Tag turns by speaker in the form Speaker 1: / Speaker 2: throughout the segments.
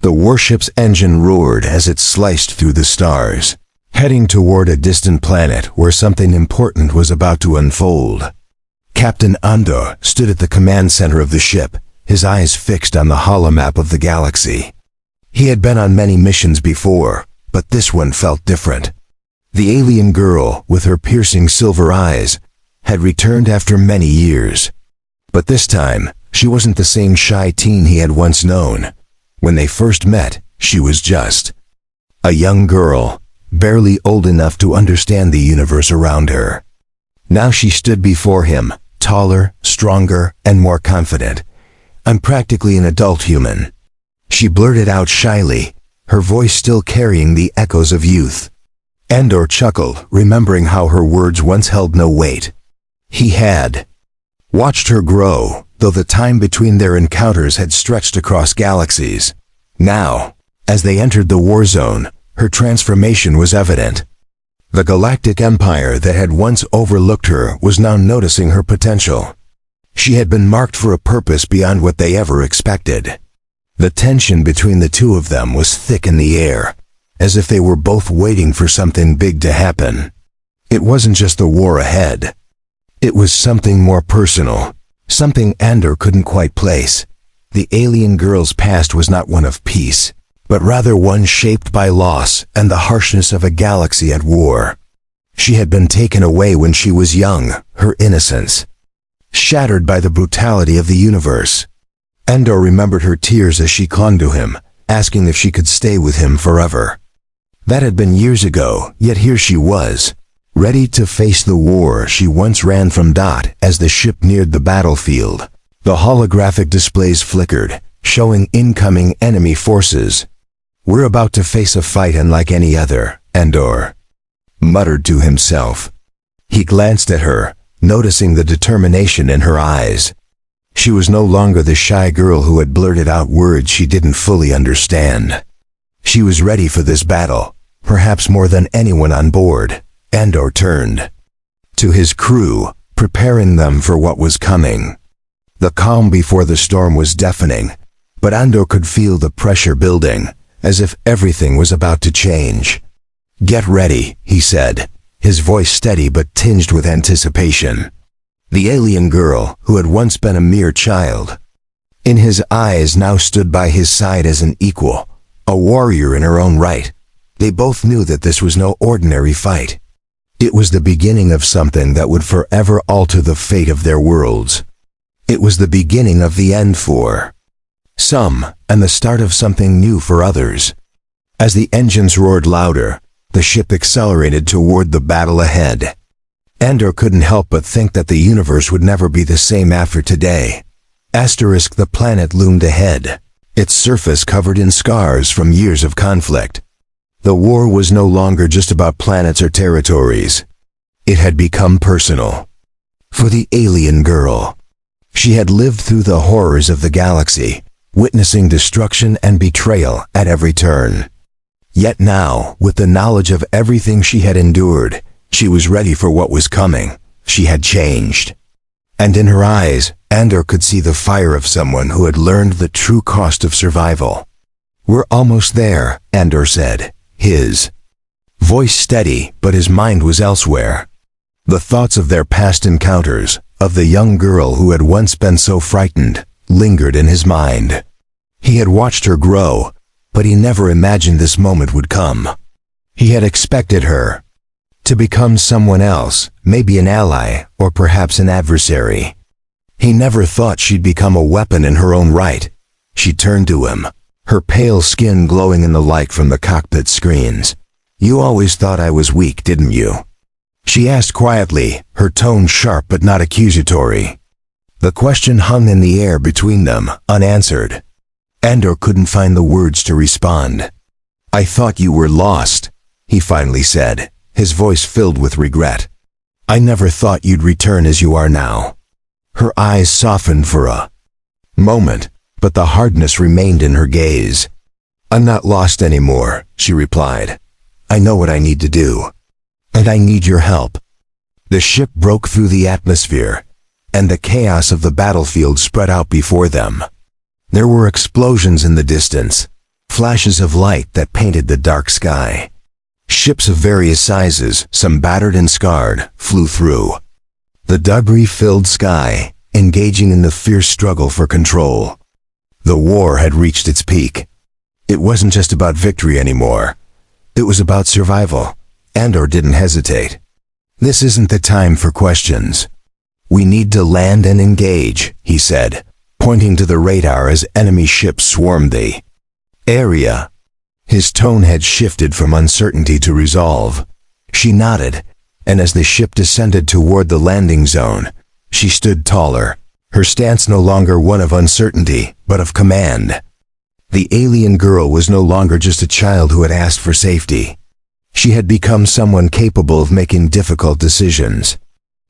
Speaker 1: The warship's engine roared as it sliced through the stars, heading toward a distant planet where something important was about to unfold. Captain Andor stood at the command center of the ship, his eyes fixed on the holomap of the galaxy. He had been on many missions before, but this one felt different. The alien girl, with her piercing silver eyes, had returned after many years. But this time, she wasn't the same shy teen he had once known. When they first met, she was just a young girl, barely old enough to understand the universe around her. Now she stood before him, taller, stronger, and more confident. "I'm practically an adult human," she blurted out shyly, her voice still carrying the echoes of youth. Andor chuckled, remembering how her words once held no weight. He had watched her grow, though the time between their encounters had stretched across galaxies. Now, as they entered the war zone, her transformation was evident. The galactic empire that had once overlooked her was now noticing her potential. She had been marked for a purpose beyond what they ever expected. The tension between the two of them was thick in the air, as if they were both waiting for something big to happen. It wasn't just the war ahead. It was something more personal, something Andor couldn't quite place. The alien girl's past was not one of peace, but rather one shaped by loss and the harshness of a galaxy at war. She had been taken away when she was young, her innocence shattered by the brutality of the universe. Andor remembered her tears as she clung to him, asking if she could stay with him forever. That had been years ago, yet here she was, ready to face the war she once ran from. As the ship neared the battlefield, the holographic displays flickered, showing incoming enemy forces. "We're about to face a fight unlike any other," Andor muttered to himself. He glanced at her, noticing the determination in her eyes. She was no longer the shy girl who had blurted out words she didn't fully understand. She was ready for this battle, perhaps more than anyone on board. Andor turned to his crew, preparing them for what was coming. The calm before the storm was deafening, but Andor could feel the pressure building, as if everything was about to change. "Get ready," he said, his voice steady but tinged with anticipation. The alien girl, who had once been a mere child, in his eyes now stood by his side as an equal, a warrior in her own right. They both knew that this was no ordinary fight. It was the beginning of something that would forever alter the fate of their worlds. It was the beginning of the end for some, and the start of something new for others. As the engines roared louder, the ship accelerated toward the battle ahead. Andor couldn't help but think that the universe would never be the same after today. The planet loomed ahead, its surface covered in scars from years of conflict. The war was no longer just about planets or territories. It had become personal. For the alien girl, she had lived through the horrors of the galaxy, witnessing destruction and betrayal at every turn. Yet now, with the knowledge of everything she had endured, she was ready for what was coming. She had changed. And in her eyes, Andor could see the fire of someone who had learned the true cost of survival. "We're almost there," Andor said, his voice steady, but his mind was elsewhere. The thoughts of their past encounters, of the young girl who had once been so frightened, lingered in his mind. He had watched her grow, but he never imagined this moment would come. He had expected her to become someone else, maybe an ally, or perhaps an adversary. He never thought she'd become a weapon in her own right. She turned to him, her pale skin glowing in the light from the cockpit screens. "You always thought I was weak, didn't you?" she asked quietly, her tone sharp but not accusatory. The question hung in the air between them, unanswered. Andor couldn't find the words to respond. "I thought you were lost," he finally said, his voice filled with regret. "I never thought you'd return as you are now." Her eyes softened for a moment, but the hardness remained in her gaze. "I'm not lost anymore," she replied. "I know what I need to do. And I need your help." The ship broke through the atmosphere, and the chaos of the battlefield spread out before them. There were explosions in the distance, flashes of light that painted the dark sky. Ships of various sizes, some battered and scarred, flew through. The debris-filled sky, engaging in the fierce struggle for control. The war had reached its peak. It wasn't just about victory anymore. It was about survival. Andor didn't hesitate. "This isn't the time for questions. We need to land and engage," he said, pointing to the radar as enemy ships swarmed the area. His tone had shifted from uncertainty to resolve. She nodded, and as the ship descended toward the landing zone, she stood taller, her stance no longer one of uncertainty, but of command. The alien girl was no longer just a child who had asked for safety. She had become someone capable of making difficult decisions.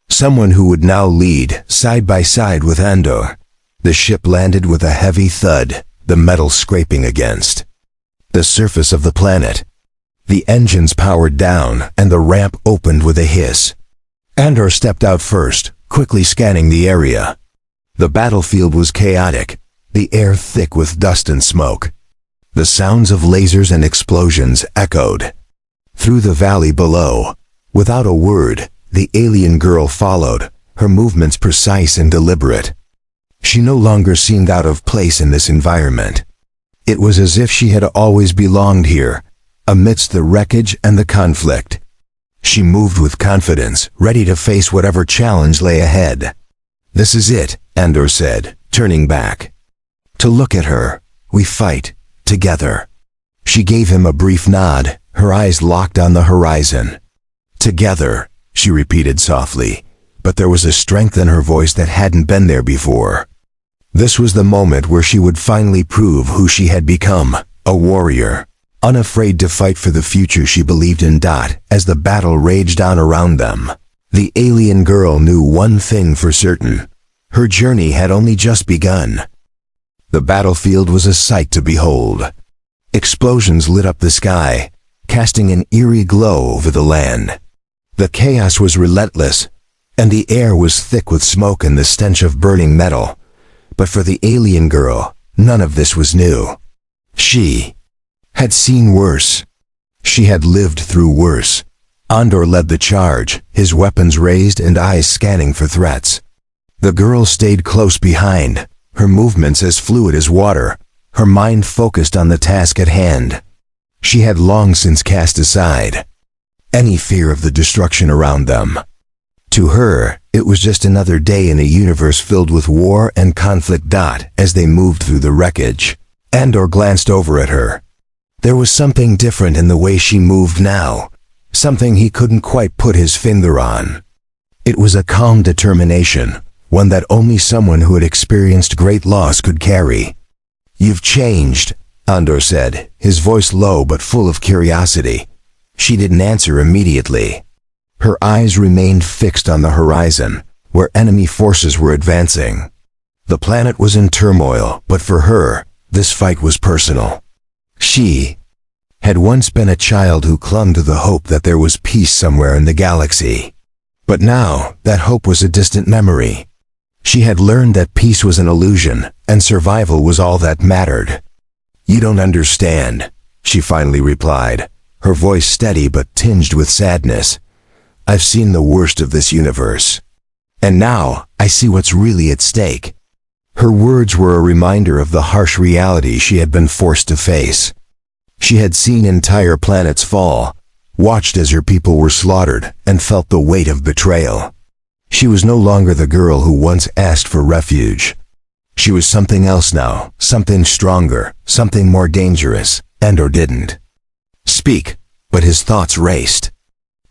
Speaker 1: Someone who would now lead, side by side with Andor. The ship landed with a heavy thud, the metal scraping against the surface of the planet. The engines powered down, and the ramp opened with a hiss. Andor stepped out first, quickly scanning the area. The battlefield was chaotic, the air thick with dust and smoke. The sounds of lasers and explosions echoed through the valley below. Without a word, the alien girl followed, her movements precise and deliberate. She no longer seemed out of place in this environment. It was as if she had always belonged here, amidst the wreckage and the conflict. She moved with confidence, ready to face whatever challenge lay ahead. "This is it," Andor said, turning back. "To look at her, we fight, together." She gave him a brief nod, her eyes locked on the horizon. "Together," she repeated softly, but there was a strength in her voice that hadn't been there before. This was the moment where she would finally prove who she had become, a warrior, unafraid to fight for the future she believed in. As the battle raged on around them, the alien girl knew one thing for certain. Her journey had only just begun. The battlefield was a sight to behold. Explosions lit up the sky, casting an eerie glow over the land. The chaos was relentless, and the air was thick with smoke and the stench of burning metal. But for the alien girl, none of this was new. She had seen worse. She had lived through worse. Andor led the charge, his weapons raised and eyes scanning for threats. The girl stayed close behind, her movements as fluid as water, her mind focused on the task at hand. She had long since cast aside any fear of the destruction around them. To her, it was just another day in a universe filled with war and conflict. As they moved through the wreckage, Andor glanced over at her. There was something different in the way she moved now, something he couldn't quite put his finger on. It was a calm determination, one that only someone who had experienced great loss could carry. "You've changed," Andor said, his voice low but full of curiosity. She didn't answer immediately. Her eyes remained fixed on the horizon, where enemy forces were advancing. The planet was in turmoil, but for her, this fight was personal. She had once been a child who clung to the hope that there was peace somewhere in the galaxy. But now, that hope was a distant memory. She had learned that peace was an illusion, and survival was all that mattered. "You don't understand," she finally replied, her voice steady but tinged with sadness. "I've seen the worst of this universe. And now, I see what's really at stake." Her words were a reminder of the harsh reality she had been forced to face. She had seen entire planets fall, watched as her people were slaughtered, and felt the weight of betrayal. She was no longer the girl who once asked for refuge. She was something else now, something stronger, something more dangerous. Andor didn't speak, but his thoughts raced.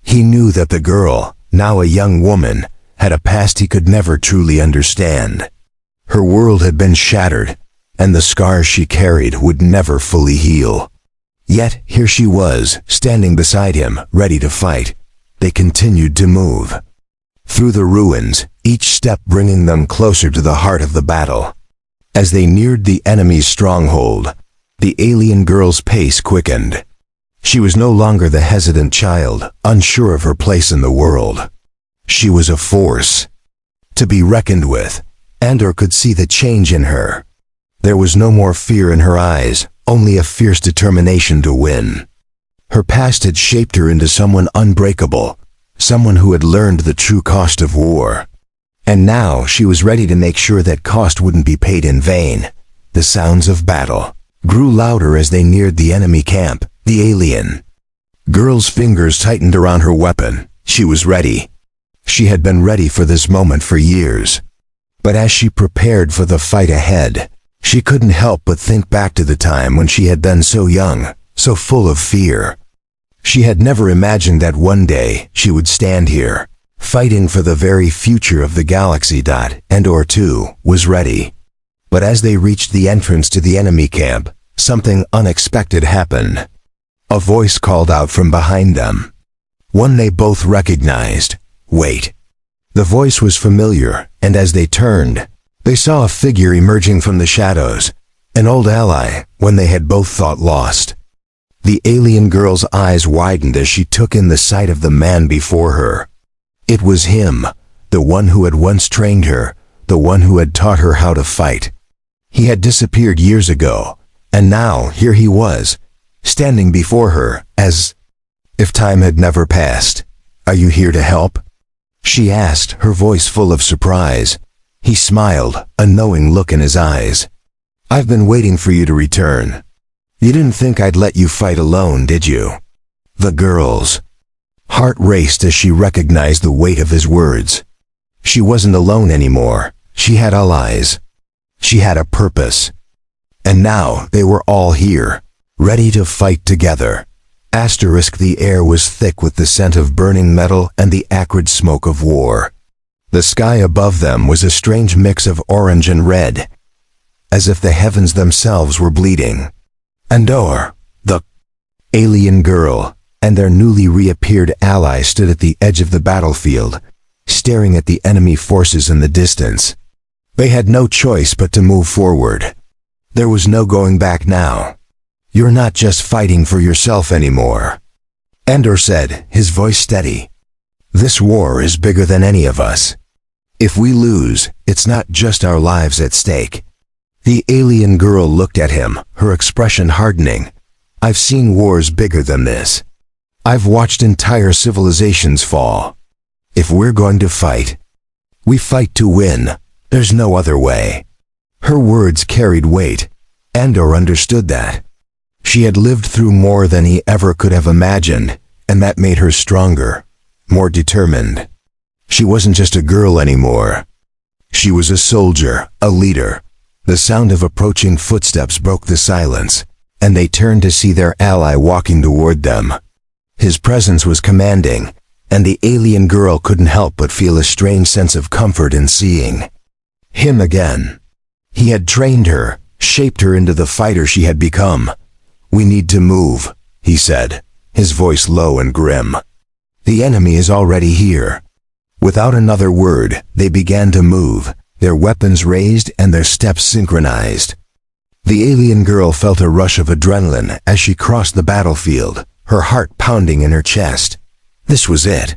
Speaker 1: He knew that the girl, now a young woman, had a past he could never truly understand. Her world had been shattered, and the scars she carried would never fully heal. Yet here she was, standing beside him, ready to fight. They continued to move through the ruins, each step bringing them closer to the heart of the battle. As they neared the enemy's stronghold, the alien girl's pace quickened. She was no longer the hesitant child, unsure of her place in the world. She was a force to be reckoned with. Andor could see the change in her. There was no more fear in her eyes, only a fierce determination to win. Her past had shaped her into someone unbreakable, someone who had learned the true cost of war. And now she was ready to make sure that cost wouldn't be paid in vain. The sounds of battle grew louder as they neared the enemy camp, the alien. Girl's fingers tightened around her weapon. She was ready. She had been ready for this moment for years. But as she prepared for the fight ahead, she couldn't help but think back to the time when she had been so young, so full of fear. She had never imagined that one day she would stand here, fighting for the very future of the galaxy. Endor 2 was ready. But as they reached the entrance to the enemy camp, something unexpected happened. A voice called out from behind them. One they both recognized. Wait. The voice was familiar, and as they turned, they saw a figure emerging from the shadows, an old ally, one they had both thought lost. The alien girl's eyes widened as she took in the sight of the man before her. It was him, the one who had once trained her, the one who had taught her how to fight. He had disappeared years ago, and now here he was, standing before her, as if time had never passed. "Are you here to help?" she asked, her voice full of surprise. He smiled, a knowing look in his eyes. "I've been waiting for you to return. You didn't think I'd let you fight alone, did you?" The girl's heart raced as she recognized the weight of his words. She wasn't alone anymore. She had allies. She had a purpose. And now they were all here, ready to fight together. The air was thick with the scent of burning metal and the acrid smoke of war. The sky above them was a strange mix of orange and red, as if the heavens themselves were bleeding. Endor, the alien girl, and their newly reappeared ally stood at the edge of the battlefield, staring at the enemy forces in the distance. They had no choice but to move forward. There was no going back now. "You're not just fighting for yourself anymore," Endor said, his voice steady. "This war is bigger than any of us. If we lose, it's not just our lives at stake." The alien girl looked at him, her expression hardening. "I've seen wars bigger than this. I've watched entire civilizations fall. If we're going to fight, we fight to win. There's no other way." Her words carried weight. Endor understood that. She had lived through more than he ever could have imagined, and that made her stronger, more determined. She wasn't just a girl anymore. She was a soldier, a leader. The sound of approaching footsteps broke the silence, and they turned to see their ally walking toward them. His presence was commanding, and the alien girl couldn't help but feel a strange sense of comfort in seeing him again. He had trained her, shaped her into the fighter she had become. "We need to move," he said, his voice low and grim. "The enemy is already here." Without another word, they began to move, their weapons raised and their steps synchronized. The alien girl felt a rush of adrenaline as she crossed the battlefield, her heart pounding in her chest. This was it.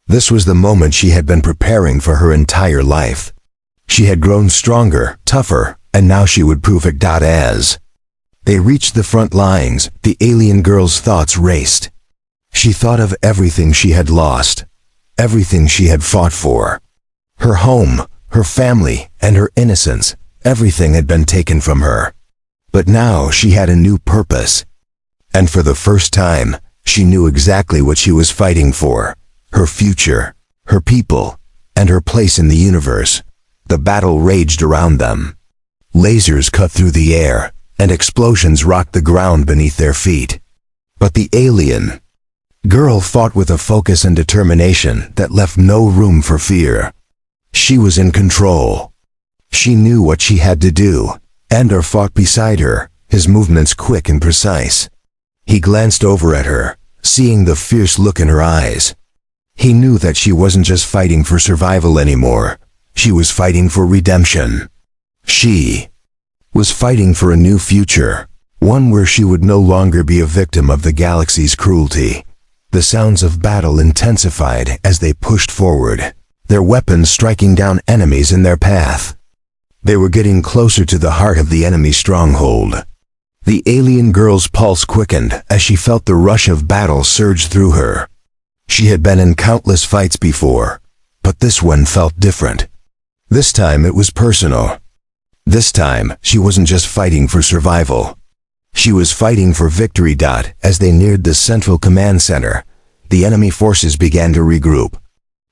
Speaker 1: This was the moment she had been preparing for her entire life. She had grown stronger, tougher, and now she would prove it. As they reached the front lines, the alien girl's thoughts raced. She thought of everything she had lost, everything she had fought for. Her home, her family, and her innocence, everything had been taken from her. But now she had a new purpose. And for the first time, she knew exactly what she was fighting for: her future, her people, and her place in the universe. The battle raged around them. Lasers cut through the air, and explosions rocked the ground beneath their feet. But the alien girl fought with a focus and determination that left no room for fear. She was in control. She knew what she had to do. Endor fought beside her, his movements quick and precise. He glanced over at her, seeing the fierce look in her eyes. He knew that she wasn't just fighting for survival anymore. She was fighting for redemption. She was fighting for a new future, one where she would no longer be a victim of the galaxy's cruelty. The sounds of battle intensified as they pushed forward, their weapons striking down enemies in their path. They were getting closer to the heart of the enemy stronghold. The alien girl's pulse quickened as she felt the rush of battle surge through her. She had been in countless fights before, but this one felt different. This time it was personal. This time, she wasn't just fighting for survival. She was fighting for victory. As they neared the central command center, the enemy forces began to regroup.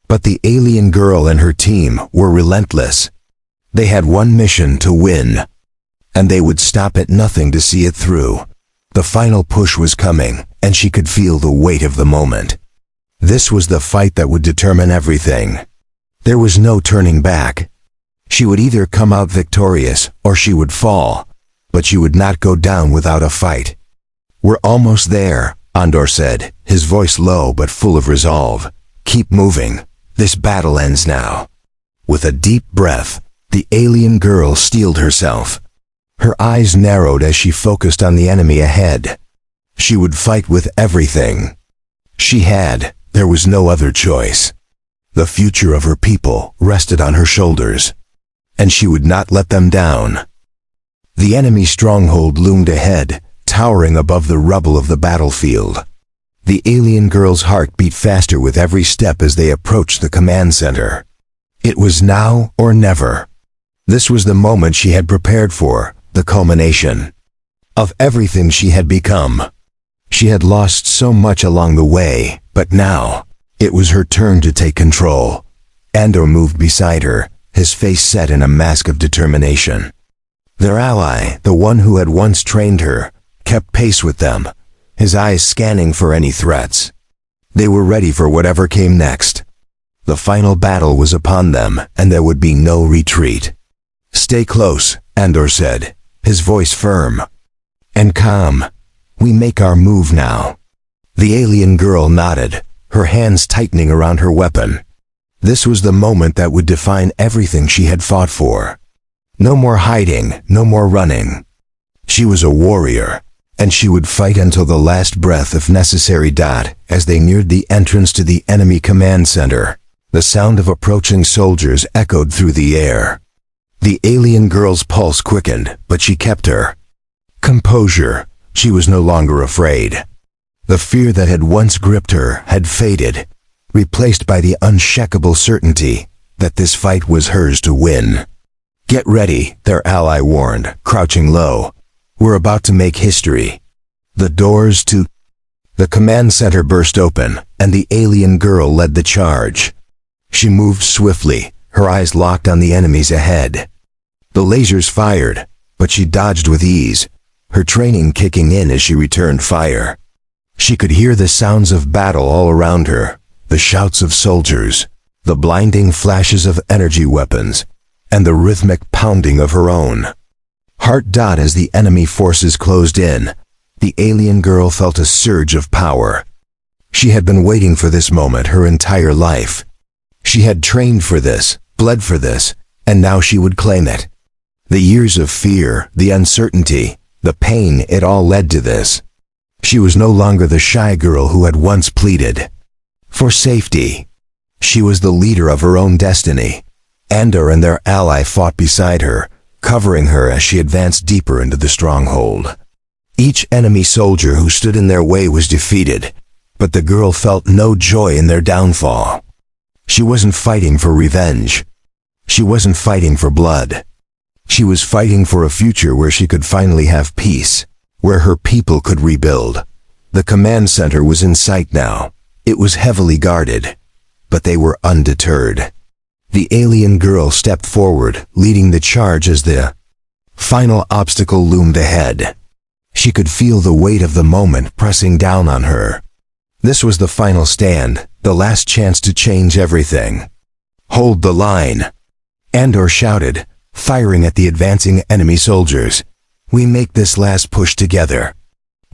Speaker 1: But the alien girl and her team were relentless. They had one mission: to win. And they would stop at nothing to see it through. The final push was coming, and she could feel the weight of the moment. This was the fight that would determine everything. There was no turning back. She would either come out victorious, or she would fall. But she would not go down without a fight. "We're almost there," Andor said, his voice low but full of resolve. "Keep moving. This battle ends now." With a deep breath, the alien girl steeled herself. Her eyes narrowed as she focused on the enemy ahead. She would fight with everything. There was no other choice. The future of her people rested on her shoulders, and she would not let them down. The enemy stronghold loomed ahead, towering above the rubble of the battlefield. The alien girl's heart beat faster with every step as they approached the command center. It was now or never. This was the moment she had prepared for, the culmination of everything she had become. She had lost so much along the way, but now, it was her turn to take control. Andor moved beside her, his face set in a mask of determination. Their ally, the one who had once trained her, kept pace with them, his eyes scanning for any threats. They were ready for whatever came next. The final battle was upon them, and there would be no retreat. "Stay close," Andor said, his voice firm and calm. "We make our move now." The alien girl nodded, her hands tightening around her weapon. This was the moment that would define everything she had fought for. No more hiding, no more running. She was a warrior, and she would fight until the last breath if necessary. As they neared the entrance to the enemy command center, the sound of approaching soldiers echoed through the air. The alien girl's pulse quickened, but she kept her composure. She was no longer afraid. The fear that had once gripped her had faded, replaced by the unshakable certainty that this fight was hers to win. "Get ready," their ally warned, crouching low. "We're about to make history." The doors to the command center burst open, and the alien girl led the charge. She moved swiftly, her eyes locked on the enemies ahead. The lasers fired, but she dodged with ease, her training kicking in as she returned fire. She could hear the sounds of battle all around her, the shouts of soldiers, the blinding flashes of energy weapons, and the rhythmic pounding of her own heart. As the enemy forces closed in, the alien girl felt a surge of power. She had been waiting for this moment her entire life. She had trained for this, bled for this, and now she would claim it. The years of fear, the uncertainty, the pain, it all led to this. She was no longer the shy girl who had once pleaded for safety. She was the leader of her own destiny. Andor and their ally fought beside her, covering her as she advanced deeper into the stronghold. Each enemy soldier who stood in their way was defeated, but the girl felt no joy in their downfall. She wasn't fighting for revenge. She wasn't fighting for blood. She was fighting for a future where she could finally have peace, where her people could rebuild. The command center was in sight now. It was heavily guarded, but they were undeterred. The alien girl stepped forward, leading the charge as the final obstacle loomed ahead. She could feel the weight of the moment pressing down on her. This was the final stand, the last chance to change everything. "Hold the line," Andor shouted, firing at the advancing enemy soldiers. "We make this last push together."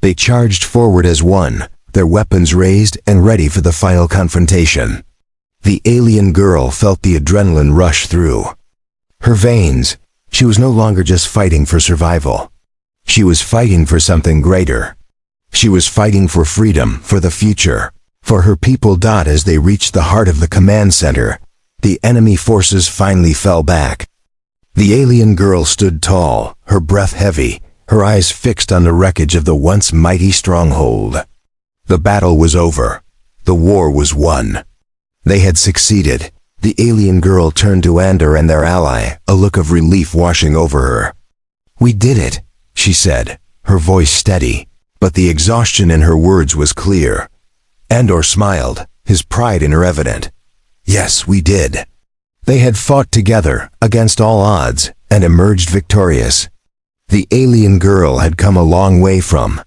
Speaker 1: They charged forward as one, their weapons raised and ready for the final confrontation. The alien girl felt the adrenaline rush through her veins. She was no longer just fighting for survival. She was fighting for something greater. She was fighting for freedom, for the future, for her people. As they reached the heart of the command center, the enemy forces finally fell back. The alien girl stood tall, her breath heavy, her eyes fixed on the wreckage of the once mighty stronghold. The battle was over. The war was won. They had succeeded. The alien girl turned to Andor and their ally, a look of relief washing over her. "We did it," she said, her voice steady, but the exhaustion in her words was clear. Andor smiled, his pride in her evident. "Yes, we did." They had fought together, against all odds, and emerged victorious. The alien girl had come a long way from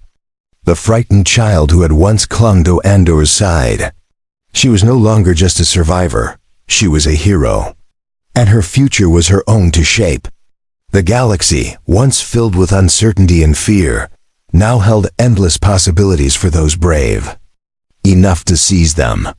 Speaker 1: the frightened child who had once clung to Andor's side. She was no longer just a survivor. She was a hero. And her future was her own to shape. The galaxy, once filled with uncertainty and fear, now held endless possibilities for those brave enough to seize them.